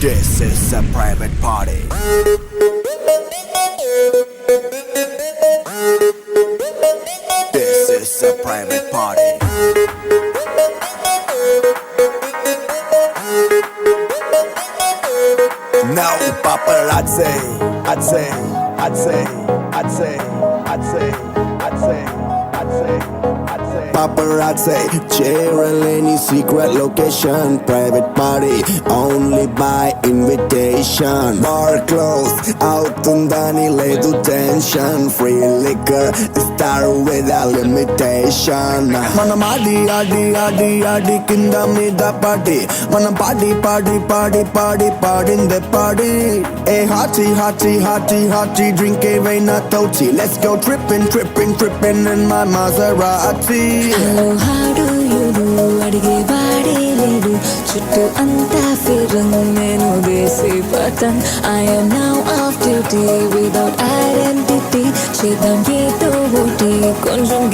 This is a private party. This is a private party. No paparazzi. I'd say, I'd say, I'd say, I'd say, I'd say, I'd say, I'd say. Paparazzi, cheering any secret location. Private party, only by invitation. Bar closed, out undani ledu tension. Free liquor, start without limitation. Manam adi, adi, adi, adi, kinda mida party. Manam party, party, party, party, party in the party. Hey, hottie, hottie, hottie, hottie, drink a veina toti. Let's go tripping, tripping, tripping in my Maserati. Hello, how do you do? Adige vaade ledu chuttu anta firungu nenu desi patan. I am now off duty without identity. Chedam geetu booty konjam